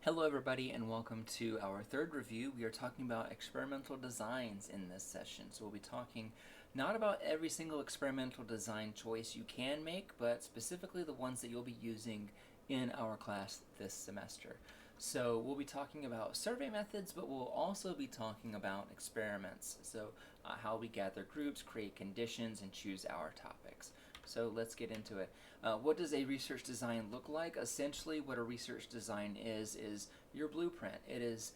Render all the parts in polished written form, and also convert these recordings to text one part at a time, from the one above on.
Hello everybody and welcome to our third review. We are talking about experimental designs in this session. So we'll be talking not about every single experimental design choice you can make, but specifically the ones that you'll be using in our class this semester. So we'll be talking about survey methods, but we'll also be talking about experiments. So how we gather groups, create conditions, and choose our topics. So let's get into it. What does a research design look like? Essentially, what a research design is your blueprint. It is,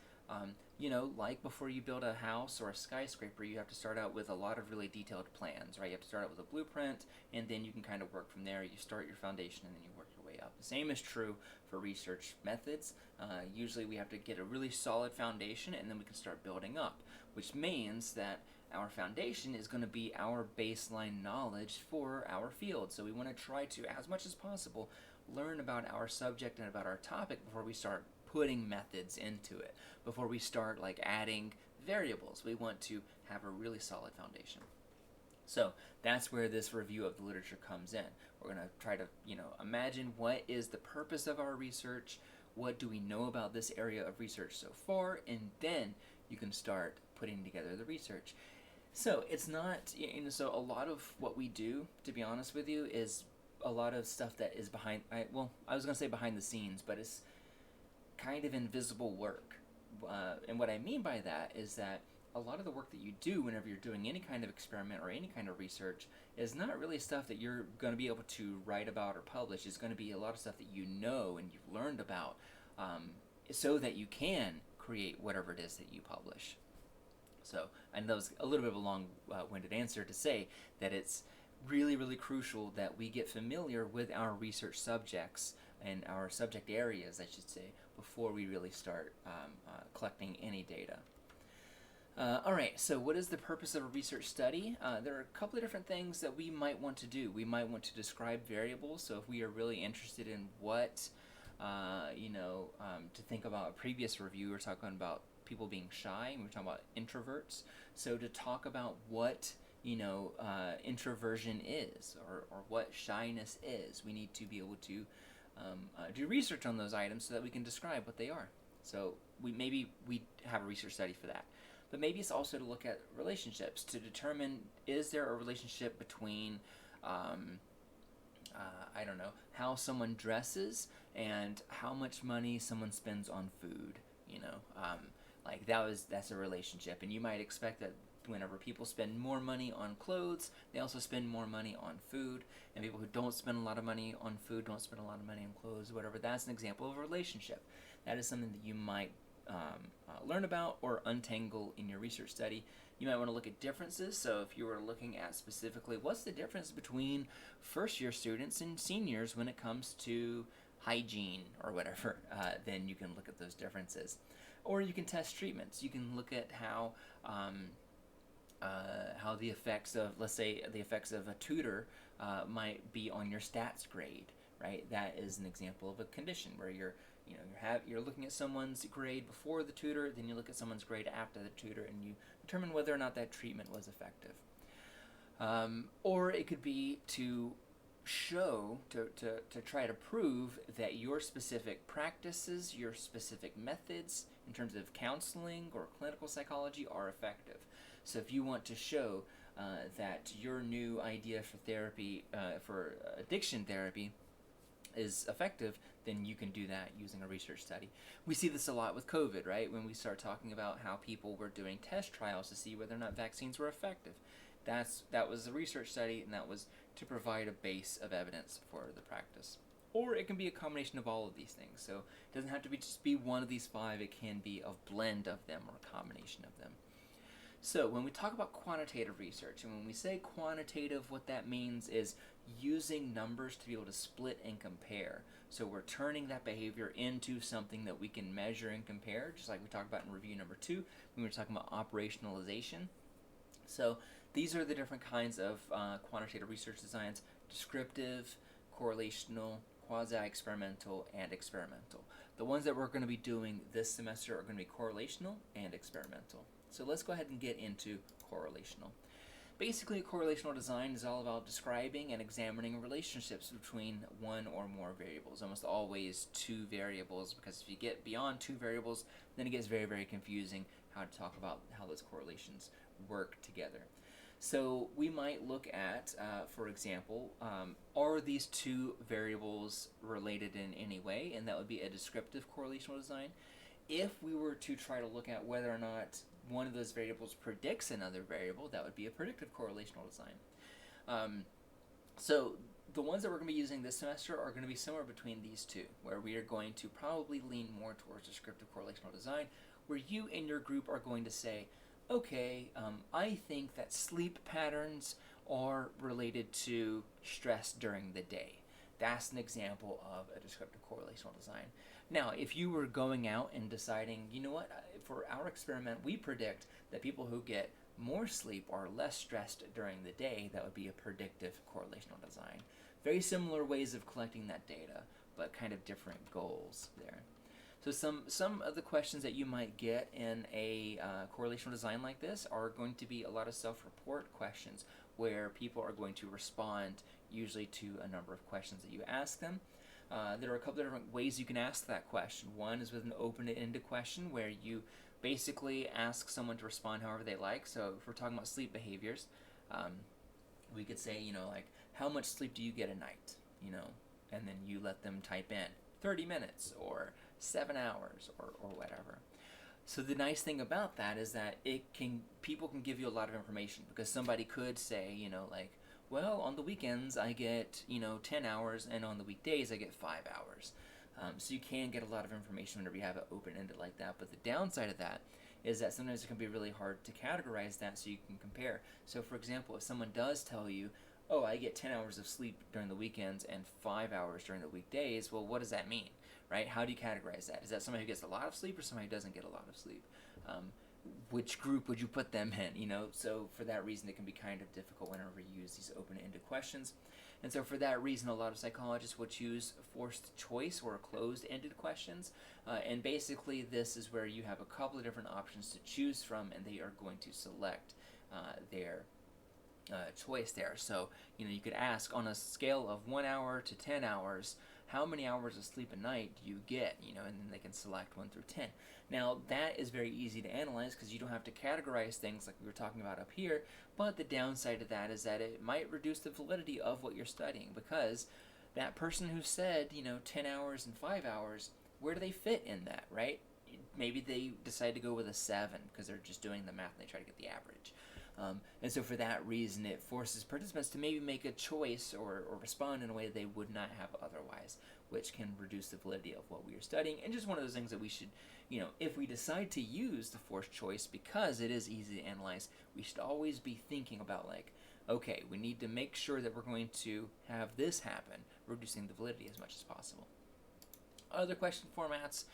like before you build a house or a skyscraper, you have to start out with a lot of really detailed plans, right? You have to start out with a blueprint, and then you can kind of work from there. You start your foundation, and then you work your way up. The same is true for research methods. Usually, we have to get a really solid foundation, and then we can start building up, which means that our foundation is going to be our baseline knowledge for our field. So we want to try to, as much as possible, learn about our subject and about our topic before we start putting methods into it. Before we start adding variables, we want to have a really solid foundation. So that's where this review of the literature comes in. We're going to try to, imagine what is the purpose of our research, what do we know about this area of research so far, and then you can start putting together the research. So it's not, so a lot of what we do, to be honest with you, is a lot of stuff that is behind, I was going to say behind the scenes, but it's kind of invisible work. And what I mean by that is that a lot of the work that you do whenever you're doing any kind of experiment or any kind of research is not really stuff that you're going to be able to write about or publish. It's going to be a lot of stuff that you know and you've learned about so that you can create whatever it is that you publish. So I know that was a little bit of a long-winded answer to say that it's really, really crucial that we get familiar with our research subjects and our subject areas, I should say, before we really start collecting any data. Alright, so what is the purpose of a research study? There are a couple of different things that we might want to do. We might want to describe variables, so if we are really interested in what, to think about a previous review, we're talking about people being shy, and we're talking about introverts. So to talk about what introversion is or what shyness is, we need to be able to do research on those items so that we can describe what they are. So maybe we have a research study for that. But maybe it's also to look at relationships, to determine, is there a relationship between how someone dresses and how much money someone spends on food. That's a relationship, and you might expect that whenever people spend more money on clothes, they also spend more money on food, and people who don't spend a lot of money on food don't spend a lot of money on clothes, whatever. That's an example of a relationship. That is something that you might learn about or untangle in your research study. You might want to look at differences. So if you were looking at specifically what's the difference between first-year students and seniors when it comes to hygiene or whatever, then you can look at those differences. Or you can test treatments. You can look at how the effects of, let's say, the effects of a tutor might be on your stats grade, right? That is an example of a condition where you're looking at someone's grade before the tutor, then you look at someone's grade after the tutor, and you determine whether or not that treatment was effective. Or it could be to show, to try to prove that your specific practices, your specific methods in terms of counseling or clinical psychology are effective. So if you want to show that your new idea for therapy, for addiction therapy, is effective, then you can do that using a research study. We see this a lot with COVID, right? When we start talking about how people were doing test trials to see whether or not vaccines were effective. That was a research study, and that was to provide a base of evidence for the practice. Or it can be a combination of all of these things. So it doesn't have to just be one of these five. It can be a blend of them or a combination of them. So when we talk about quantitative research, and when we say quantitative, what that means is using numbers to be able to split and compare. So we're turning that behavior into something that we can measure and compare, just like we talked about in review number 2 when we were talking about operationalization. So these are the different kinds of quantitative research designs: descriptive, correlational, quasi-experimental, and experimental. The ones that we're going to be doing this semester are going to be correlational and experimental. So let's go ahead and get into correlational. Basically, correlational design is all about describing and examining relationships between one or more variables, almost always two variables, because if you get beyond two variables, then it gets very, very confusing how to talk about how those correlations work together. So we might look at, for example, are these two variables related in any way? And that would be a descriptive correlational design. If we were to try to look at whether or not one of those variables predicts another variable, that would be a predictive correlational design. So the ones that we're going to be using this semester are going to be somewhere between these two, where we are going to probably lean more towards descriptive correlational design, where you and your group are going to say, okay, I think that sleep patterns are related to stress during the day. That's an example of a descriptive correlational design. Now, if you were going out and deciding, you know what, for our experiment, we predict that people who get more sleep are less stressed during the day, that would be a predictive correlational design. Very similar ways of collecting that data, but kind of different goals there. So some of the questions that you might get in a correlational design like this are going to be a lot of self-report questions, where people are going to respond usually to a number of questions that you ask them. There are a couple of different ways you can ask that question. One is with an open-ended question, where you basically ask someone to respond however they like. So if we're talking about sleep behaviors, we could say, like, how much sleep do you get a night? And then you let them type in 30 minutes or 7 hours or whatever. So the nice thing about that is that people can give you a lot of information, because somebody could say, like, well, on the weekends I get 10 hours, and on the weekdays I get 5 hours. So you can get a lot of information whenever you have it open-ended like that. But the downside of that is that sometimes it can be really hard to categorize that so you can compare. So for example, if someone does tell you, oh, I get 10 hours of sleep during the weekends and 5 hours during the weekdays, well, what does that mean, right? How do you categorize that? Is that somebody who gets a lot of sleep or somebody who doesn't get a lot of sleep? Which group would you put them in, So for that reason, it can be kind of difficult whenever you use these open-ended questions. And so for that reason, a lot of psychologists will choose forced choice or closed-ended questions. And basically, this is where you have a couple of different options to choose from, and they are going to select their choice there. So, you could ask, on a scale of 1 hour to 10 hours, how many hours of sleep a night do you get, and then they can select 1 through 10. Now, that is very easy to analyze, because you don't have to categorize things like we were talking about up here, but the downside of that is that it might reduce the validity of what you're studying, because that person who said, 10 hours and 5 hours, where do they fit in that, right? Maybe they decide to go with a 7 because they're just doing the math and they try to get the average. And so for that reason, it forces participants to maybe make a choice or respond in a way they would not have otherwise, which can reduce the validity of what we are studying. And just one of those things that we should, if we decide to use the forced choice, because it is easy to analyze, we should always be thinking about, like, okay, we need to make sure that we're going to have this happen, reducing the validity as much as possible. Other question formats,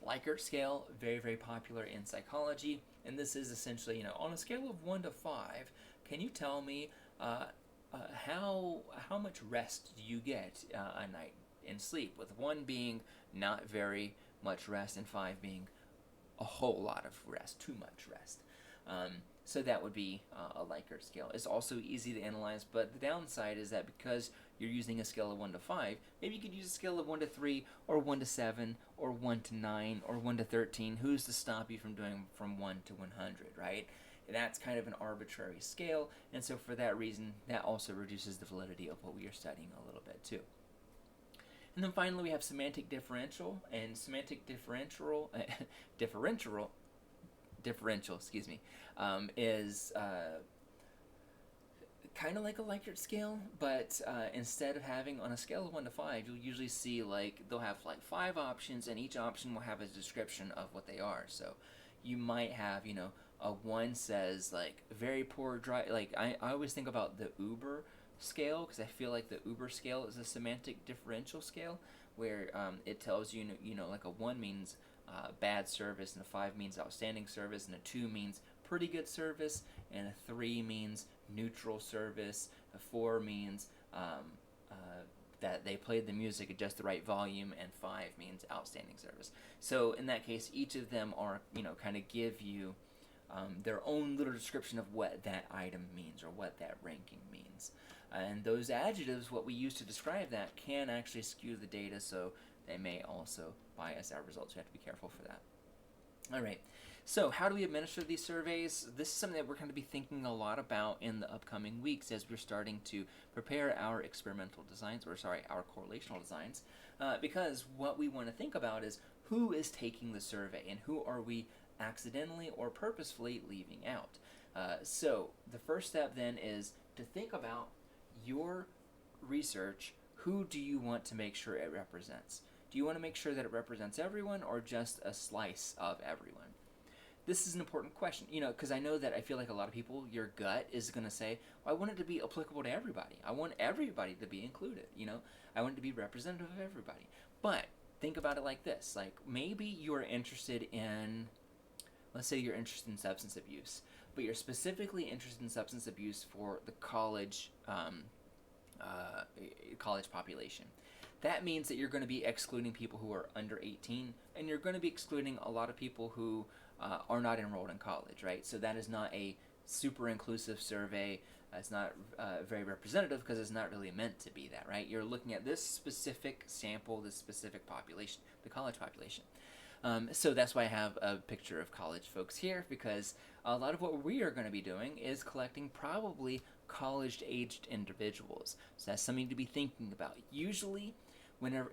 Likert scale, very, very popular in psychology, and this is essentially, on a scale of 1 to 5, can you tell me how much rest do you get a night in sleep, with 1 being not very much rest and 5 being a whole lot of rest, too much rest. So that would be a Likert scale. It's also easy to analyze, but the downside is that because you're using a scale of 1 to 5, maybe you could use a scale of 1 to 3, or 1 to 7, or 1 to 9, or 1 to 13. Who's to stop you from doing from 1 to 100, right? That's kind of an arbitrary scale, and so for that reason, that also reduces the validity of what we are studying a little bit too. And then finally, we have semantic differential, and semantic differential, is kind of like a Likert scale, but instead of having on a scale of 1 to 5, you'll usually see, like, they'll have like 5 options, and each option will have a description of what they are. So you might have, a 1 says, like, very poor drive. Like, I always think about the Uber scale, because I feel like the Uber scale is a semantic differential scale, where it tells you, like a 1 means bad service, and a 5 means outstanding service, and a 2 means pretty good service, and a 3 means neutral service, a 4 means that they played the music at just the right volume, and 5 means outstanding service. So in that case, each of them are, kind of give you their own little description of what that item means or what that ranking means. And those adjectives, what we use to describe that, can actually skew the data, so they may also bias our results. We have to be careful for that. All right, so how do we administer these surveys? This is something that we're going to be thinking a lot about in the upcoming weeks as we're starting to prepare our experimental designs, our correlational designs, because what we want to think about is who is taking the survey and who are we accidentally or purposefully leaving out. So the first step then is to think about your research. Who do you want to make sure it represents? Do you want to make sure that it represents everyone or just a slice of everyone? This is an important question, because I know that I feel like a lot of people, your gut is going to say, well, I want it to be applicable to everybody. I want everybody to be included, I want it to be representative of everybody. But think about it like this, like maybe you're interested in, let's say you're interested in substance abuse, but you're specifically interested in substance abuse for the college population. That means that you're going to be excluding people who are under 18, and you're going to be excluding a lot of people who are not enrolled in college, right? So that is not a super inclusive survey. It's not very representative because it's not really meant to be that, right? You're looking at this specific sample, this specific population, the college population. So that's why I have a picture of college folks here, because a lot of what we are going to be doing is collecting probably college-aged individuals. So that's something to be thinking about. Usually,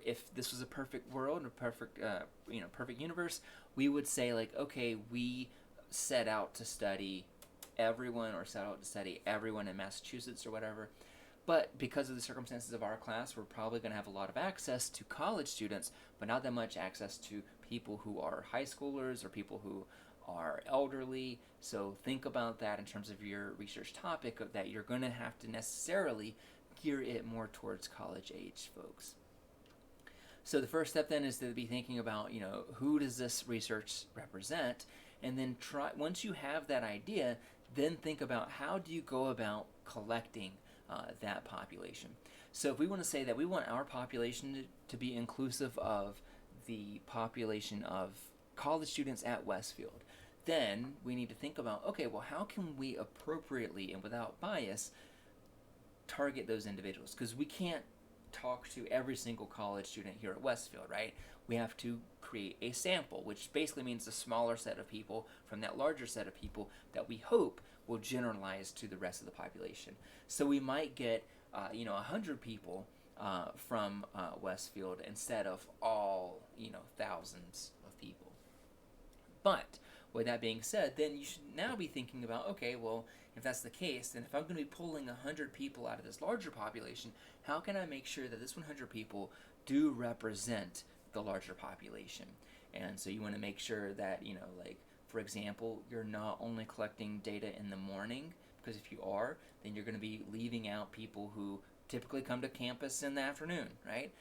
if this was a perfect world, a perfect universe, we would say like, okay, we set out to study everyone or set out to study everyone in Massachusetts or whatever. But because of the circumstances of our class, we're probably going to have a lot of access to college students, but not that much access to people who are high schoolers or people who are elderly. So think about that in terms of your research topic, of that you're going to have to necessarily gear it more towards college-age folks. So the first step then is to be thinking about, who does this research represent? And then once you have that idea, then think about how do you go about collecting that population. So if we want to say that we want our population to be inclusive of the population of college students at Westfield, then we need to think about, okay, well, how can we appropriately and without bias target those individuals? Because we can't talk to every single college student here at Westfield, right? We have to create a sample, which basically means a smaller set of people from that larger set of people that we hope will generalize to the rest of the population. So we might get 100 people from Westfield instead of all thousands of people. But with that being said, then you should now be thinking about, okay, well, if that's the case, then if I'm going to be pulling 100 people out of this larger population, how can I make sure that this 100 people do represent the larger population? And so you want to make sure that, like, for example, you're not only collecting data in the morning, because if you are, then you're going to be leaving out people who typically come to campus in the afternoon, right?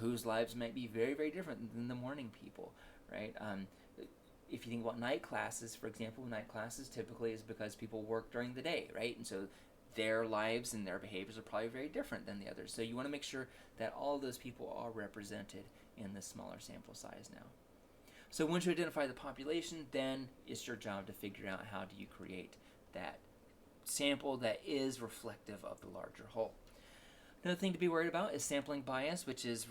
Whose lives might be very, very different than the morning people, right? If you think about night classes, for example, night classes typically is because people work during the day, right? And so their lives and their behaviors are probably very different than the others. So you want to make sure that all those people are represented in this smaller sample size now. So once you identify the population, then it's your job to figure out how do you create that sample that is reflective of the larger whole. Another thing to be worried about is sampling bias, which is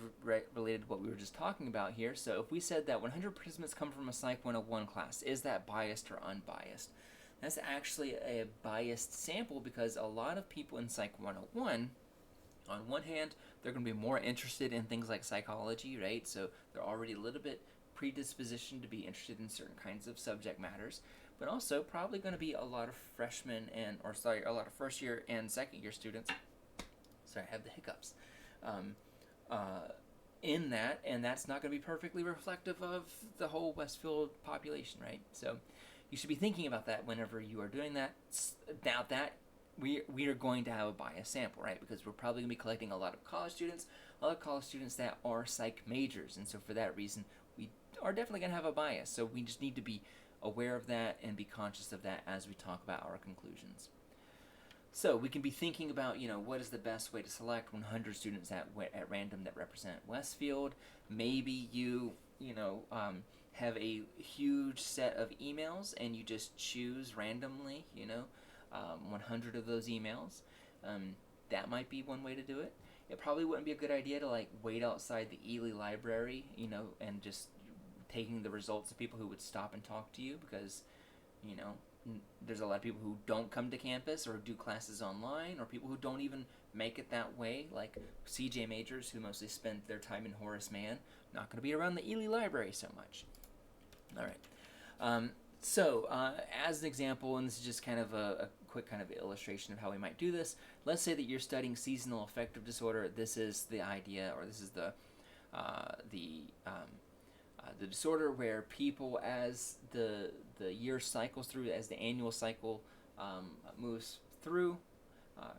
related to what we were just talking about here. So if we said that 100 participants come from a Psych 101 class, is that biased or unbiased? That's actually a biased sample because a lot of people in Psych 101, on one hand, they're going to be more interested in things like psychology, right? So they're already a little bit predispositioned to be interested in certain kinds of subject matters, but also probably going to be a lot of freshmen a lot of first year and second year students. Sorry, I have the hiccups. In that, and that's not going to be perfectly reflective of the whole Westfield population, right? So you should be thinking about that whenever you are doing that. Now that we are going to have a bias sample, right? Because we're probably going to be collecting a lot of college students that are psych majors, and so for that reason, we are definitely going to have a bias. So we just need to be aware of that and be conscious of that as we talk about our conclusions. So we can be thinking about, what is the best way to select 100 students at random that represent Westfield. Maybe you have a huge set of emails and you just choose randomly, 100 of those emails. That might be one way to do it. It probably wouldn't be a good idea to like wait outside the Ely library, and just taking the results of people who would stop and talk to you, because, there's a lot of people who don't come to campus or do classes online, or people who don't even make it that way, like CJ majors who mostly spend their time in Horace Mann, not going to be around the Ely library so much. All right. So as an example, and this is just kind of a quick kind of illustration of how we might do this, let's say that you're studying seasonal affective disorder. This is the idea, or this is the disorder where people, as the year cycles through, as the annual cycle moves through,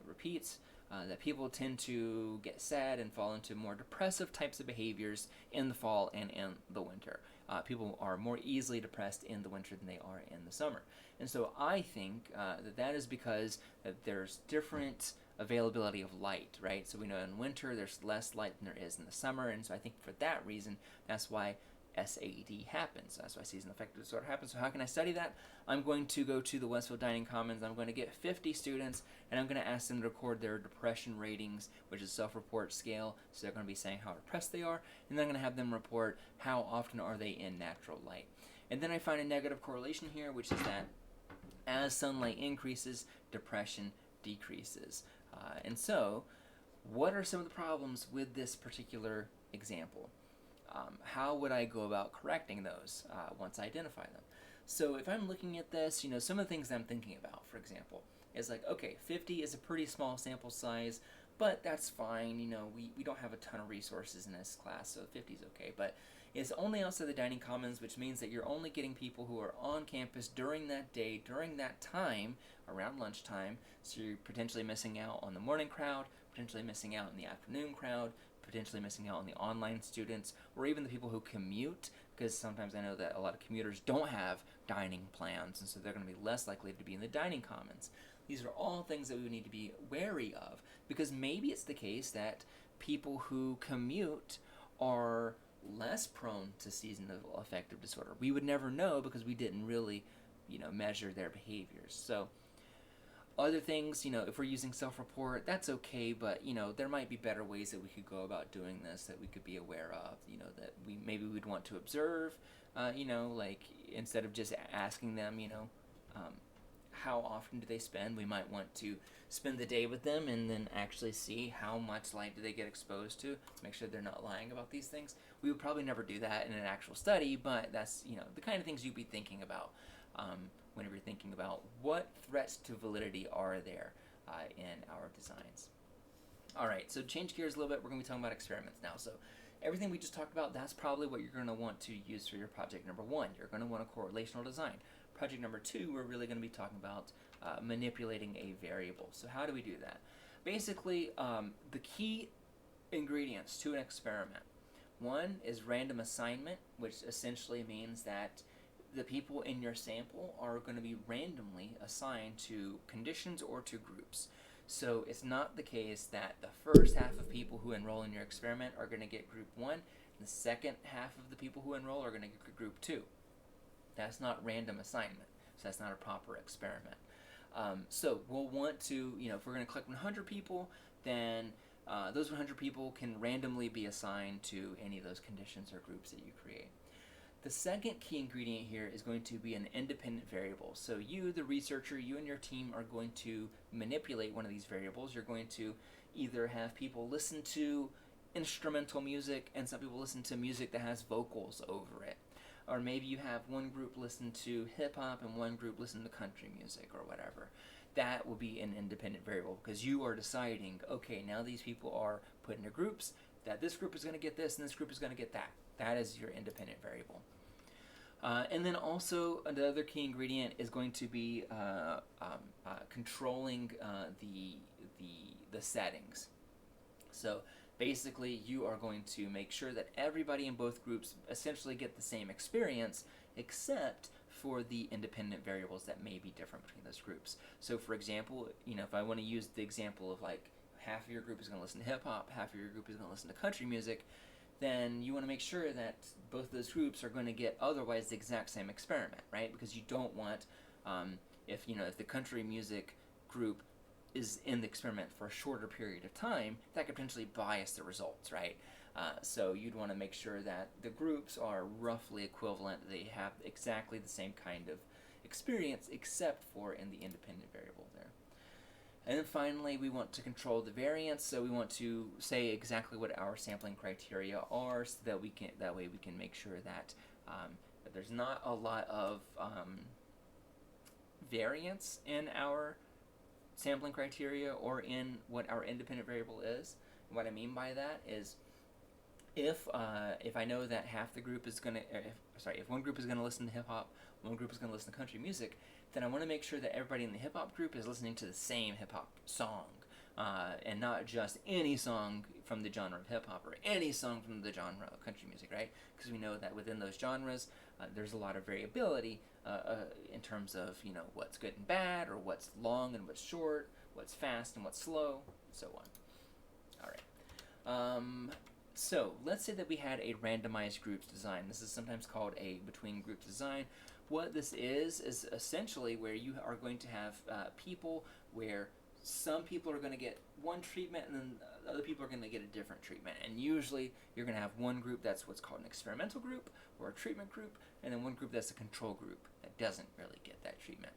repeats, that people tend to get sad and fall into more depressive types of behaviors in the fall and in the winter. People are more easily depressed in the winter than they are in the summer. And so I think that is because that there's different availability of light, right? So we know in winter there's less light than there is in the summer, and so I think for that reason, that's why SAD happens. That's why seasonal affective disorder happens. So how can I study that? I'm going to go to the Westfield Dining Commons. I'm going to get 50 students, and I'm going to ask them to record their depression ratings, which is a self-report scale. So they're going to be saying how depressed they are, and then I'm going to have them report how often are they in natural light. And then I find a negative correlation here, which is that as sunlight increases, depression decreases. And so, what are some of the problems with this particular example? How would I go about correcting those once I identify them? So if I'm looking at this, some of the things I'm thinking about, for example, is like, okay, 50 is a pretty small sample size, but that's fine. We don't have a ton of resources in this class, so 50 is okay. But it's only outside the dining commons, which means that you're only getting people who are on campus during that day, during that time, around lunchtime. So you're potentially missing out on the morning crowd, potentially missing out on the afternoon crowd, potentially missing out on the online students, or even the people who commute, because sometimes I know that a lot of commuters don't have dining plans, and so they're going to be less likely to be in the dining commons. These are all things that we would need to be wary of, because maybe it's the case that people who commute are less prone to seasonal affective disorder. We would never know because we didn't really, measure their behaviors. So other things, if we're using self-report, that's okay, but, there might be better ways that we could go about doing this that we could be aware of, that maybe we'd want to observe, like instead of just asking them, how often do they spend, we might want to spend the day with them and then actually see how much light do they get exposed to make sure they're not lying about these things. We would probably never do that in an actual study, but that's, the kind of things you'd be thinking about whenever you're thinking about what threats to validity are there in our designs. All right, so change gears a little bit. We're going to be talking about experiments now. So everything we just talked about, that's probably what you're going to want to use for your project number 1. You're going to want a correlational design. Project number 2, we're really going to be talking about manipulating a variable. So how do we do that? Basically, the key ingredients to an experiment. One is random assignment, which essentially means that the people in your sample are going to be randomly assigned to conditions or to groups. So it's not the case that the first half of people who enroll in your experiment are going to get group 1, and the second half of the people who enroll are going to get group 2. That's not random assignment, so that's not a proper experiment. So we'll want to, if we're going to collect 100 people, then those 100 people can randomly be assigned to any of those conditions or groups that you create. The second key ingredient here is going to be an independent variable. So you, the researcher, you and your team are going to manipulate one of these variables. You're going to either have people listen to instrumental music and some people listen to music that has vocals over it. Or maybe you have one group listen to hip-hop and one group listen to country music or whatever. That will be an independent variable because you are deciding, okay, now these people are put into groups, that this group is going to get this and this group is going to get that. That is your independent variable. And then also another key ingredient is going to be controlling the settings. So basically you are going to make sure that everybody in both groups essentially get the same experience except for the independent variables that may be different between those groups. So for example, if I want to use the example of like half of your group is going to listen to hip hop, half of your group is going to listen to country music, then you want to make sure that both of those groups are going to get otherwise the exact same experiment, right? Because you don't want, if the country music group is in the experiment for a shorter period of time, that could potentially bias the results, right? So you'd want to make sure that the groups are roughly equivalent. They have exactly the same kind of experience, except for in the independent variable there. And then finally, we want to control the variance. So we want to say exactly what our sampling criteria are, so that way we can make sure that that there's not a lot of variance in our sampling criteria or in what our independent variable is. And what I mean by that is, if I know that half the group is gonna, if one group is gonna listen to hip hop, one group is gonna listen to country music, then I want to make sure that everybody in the hip hop group is listening to the same hip hop song, and not just any song from the genre of hip hop or any song from the genre of country music, right? Because we know that within those genres, there's a lot of variability in terms of what's good and bad, or what's long and what's short, what's fast and what's slow, and so on. All right. So let's say that we had a randomized groups design. This is sometimes called a between groups design. What this is essentially where you are going to have people where some people are going to get one treatment and then other people are going to get a different treatment. And usually you're going to have one group that's what's called an experimental group or a treatment group, and then one group that's a control group that doesn't really get that treatment.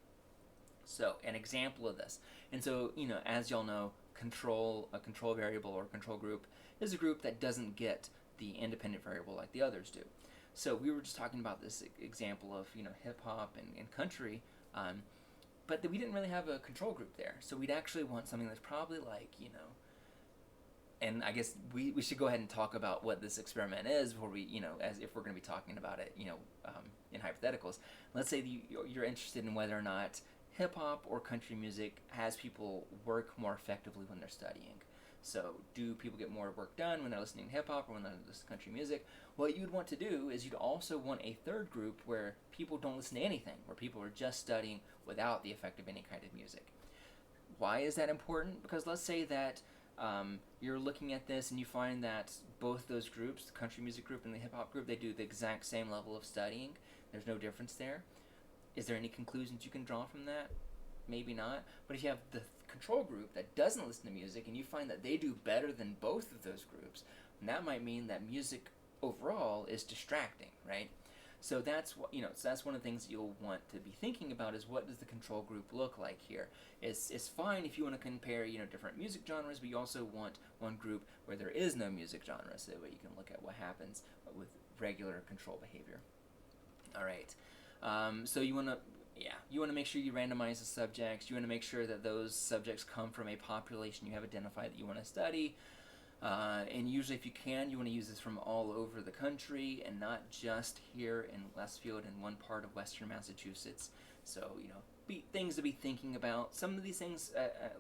So an example of this, and so as y'all know, a control variable or control group is a group that doesn't get the independent variable like the others do. So we were just talking about this example of hip hop and country, but we didn't really have a control group there. So we'd actually want something that's probably like and I guess we should go ahead and talk about what this experiment is before we as if we're going to be talking about it in hypotheticals. Let's say you're interested in whether or not hip hop or country music has people work more effectively when they're studying. So do people get more work done when they're listening to hip hop or when they're listening to country music? What you'd want to do is you'd also want a third group where people don't listen to anything, where people are just studying without the effect of any kind of music. Why is that important? Because let's say that you're looking at this and you find that both those groups, the country music group and the hip hop group, they do the exact same level of studying. There's no difference there. Is there any conclusions you can draw from that? Maybe not. But if you have the control group that doesn't listen to music and you find that they do better than both of those groups, that might mean that music overall is distracting, right? So that's what so that's one of the things you'll want to be thinking about is what does the control group look like here? It's fine if you want to compare different music genres, but you also want one group where there is no music genre, so that way you can look at what happens with regular control behavior. All right. So you want to make sure you randomize the subjects. You want to make sure that those subjects come from a population you have identified that you want to study. And usually, if you can, you want to use this from all over the country and not just here in Westfield and one part of Western Massachusetts. So, things to be thinking about. Some of these things,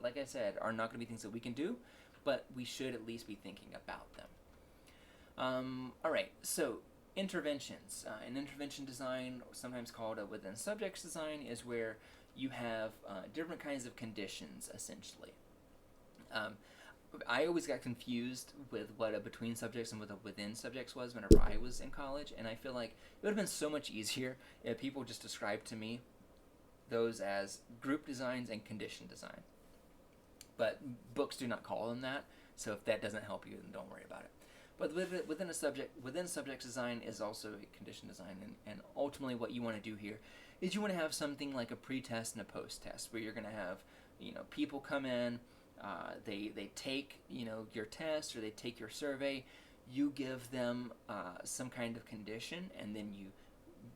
like I said, are not going to be things that we can do, but we should at least be thinking about them. All right, so interventions. An intervention design, sometimes called a within subjects design, is where you have different kinds of conditions, essentially. I always got confused with what a between subjects and what a within subjects was whenever I was in college, and I feel like it would have been so much easier if people just described to me those as group designs and condition design. But books do not call them that, so if that doesn't help you, then don't worry about it. But within subject design is also a condition design, and ultimately what you want to do here is you want to have something like a pre-test and a post-test, where you're going to have people come in, they take your test or they take your survey, you give them some kind of condition, and then you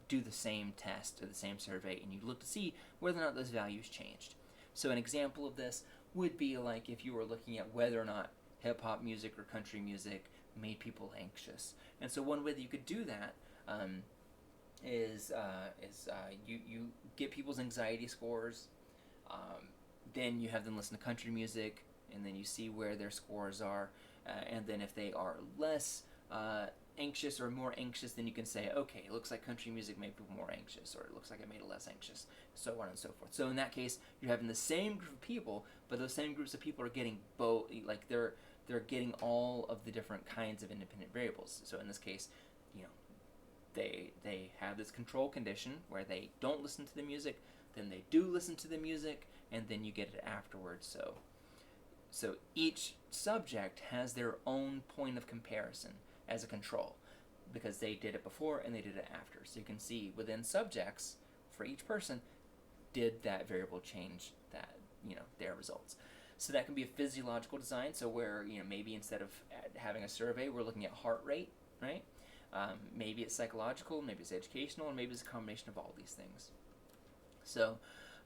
do the same test or the same survey, and you look to see whether or not those values changed. So an example of this would be like if you were looking at whether or not hip-hop music or country music made people anxious. And so one way that you could do that is you get people's anxiety scores, then you have them listen to country music, and then you see where their scores are, and then if they are less anxious or more anxious, then you can say, okay, it looks like country music made people more anxious, or it looks like it made it less anxious, so on and so forth. So in that case, you're having the same group of people, but those same groups of people are getting both, like they're they're getting all of the different kinds of independent variables. So in this case, you know, they have this control condition where they don't listen to the music, then they do listen to the music, and then you get it afterwards. So each subject has their own point of comparison as a control, because they did it before and they did it after. So you can see within subjects for each person, did that variable change that, their results. So that can be a physiological design, so where, maybe instead of having a survey, we're looking at heart rate, right? Maybe it's psychological, maybe it's educational, and maybe it's a combination of all these things. So,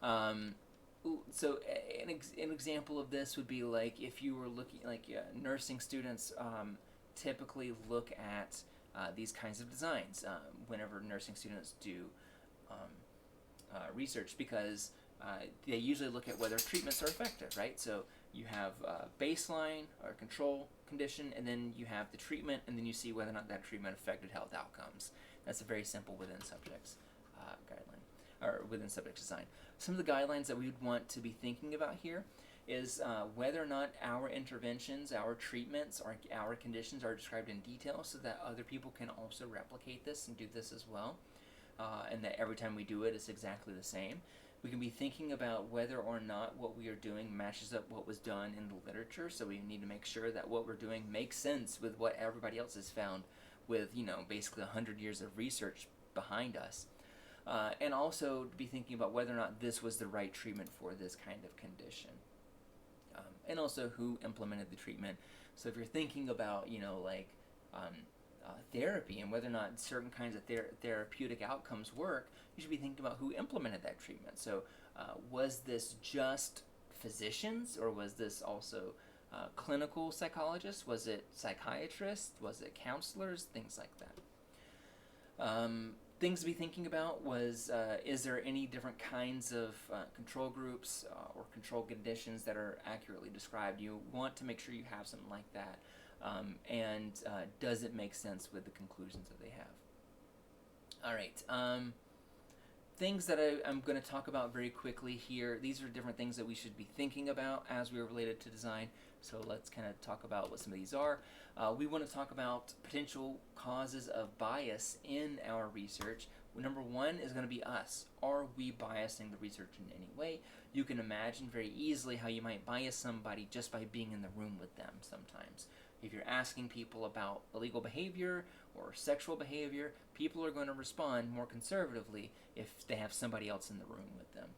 an example of this would be like if you were looking, like nursing students typically look at these kinds of designs whenever nursing students do research, because they usually look at whether treatments are effective, right? So you have baseline or control condition, and then you have the treatment, and then you see whether or not that treatment affected health outcomes. That's a very simple within subjects guideline, or within subject design. Some of the guidelines that we would want to be thinking about here is whether or not our interventions, our treatments, or our conditions are described in detail, so that other people can also replicate this and do this as well, and that every time we do it, it's exactly the same. We can be thinking about whether or not what we are doing matches up what was done in the literature, so we need to make sure that what we're doing makes sense with what everybody else has found with, basically 100 years of research behind us. And also to be thinking about whether or not this was the right treatment for this kind of condition. And also who implemented the treatment. So if you're thinking about, therapy and whether or not certain kinds of therapeutic outcomes work, you should be thinking about who implemented that treatment. So was this just physicians, or was this also clinical psychologists? Was it psychiatrists? Was it counselors? Things like that. Things to be thinking about was, is there any different kinds of control groups or control conditions that are accurately described? You want to make sure you have something like that. And does it make sense with the conclusions that they have? All right. Things that I'm going to talk about very quickly here. These are different things that we should be thinking about as we are related to design. So let's kind of talk about what some of these are. We want to talk about potential causes of bias in our research. Number one is going to be us. Are we biasing the research in any way? You can imagine very easily how you might bias somebody just by being in the room with them sometimes. If you're asking people about illegal behavior or sexual behavior, people are going to respond more conservatively if they have somebody else in the room with them.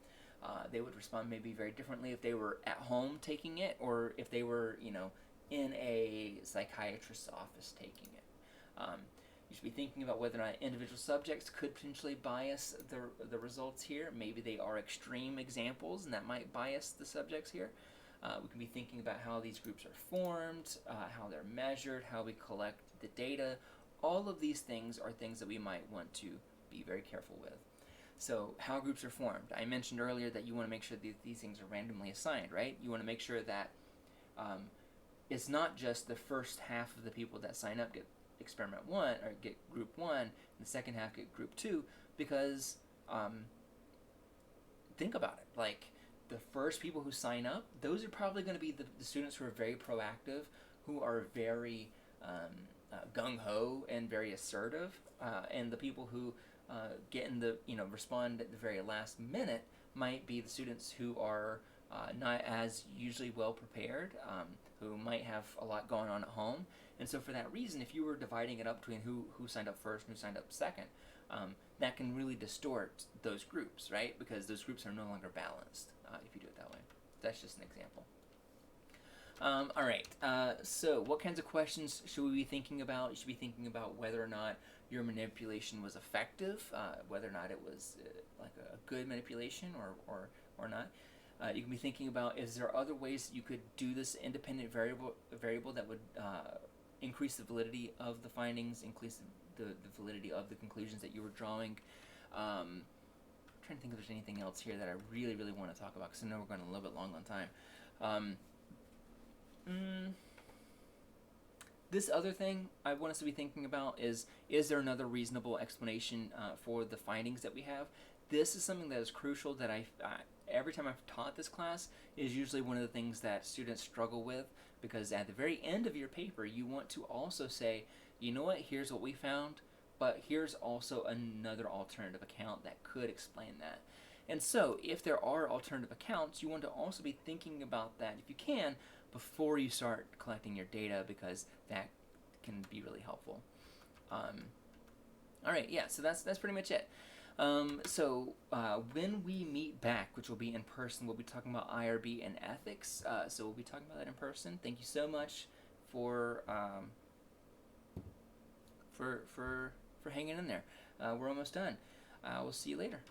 They would respond maybe very differently if they were at home taking it, or if they were, in a psychiatrist's office taking it. You should be thinking about whether or not individual subjects could potentially bias the results here. Maybe they are extreme examples, and that might bias the subjects here. We can be thinking about how these groups are formed, how they're measured, how we collect the data. All of these things are things that we might want to be very careful with. So how groups are formed. I mentioned earlier that you want to make sure that these things are randomly assigned, right? You want to make sure that it's not just the first half of the people that sign up get experiment 1 or get group 1, and the second half get group 2, because think about it. Like, the first people who sign up, those are probably going to be the students who are very proactive, who are very gung-ho and very assertive, and the people who get in the, respond at the very last minute might be the students who are not as usually well prepared, who might have a lot going on at home. And so for that reason, if you were dividing it up between who signed up first and who signed up second, that can really distort those groups, right? Because those groups are no longer balanced if you do it that way. That's just an example. All right, so what kinds of questions should we be thinking about? You should be thinking about whether or not your manipulation was effective, whether or not it was like a good manipulation or not. You can be thinking about, is there other ways that you could do this independent variable that would increase the validity of the findings, increase the validity of the conclusions that you were drawing. I'm trying to think if there's anything else here that I really, really want to talk about, because I know we're going a little bit long on time. This other thing I want us to be thinking about is there another reasonable explanation for the findings that we have? this is something that is crucial that every time I've taught this class is usually one of the things that students struggle with, because at the very end of your paper you want to also say, you know what, here's what we found, but here's also another alternative account that could explain that. And so if there are alternative accounts, you want to also be thinking about that, if you can, before you start collecting your data, because that can be really helpful. All right, yeah, so that's pretty much it. When we meet back, which will be in person, we'll be talking about IRB and ethics. So we'll be talking about that in person. Thank you so much for hanging in there. We're almost done. We'll see you later.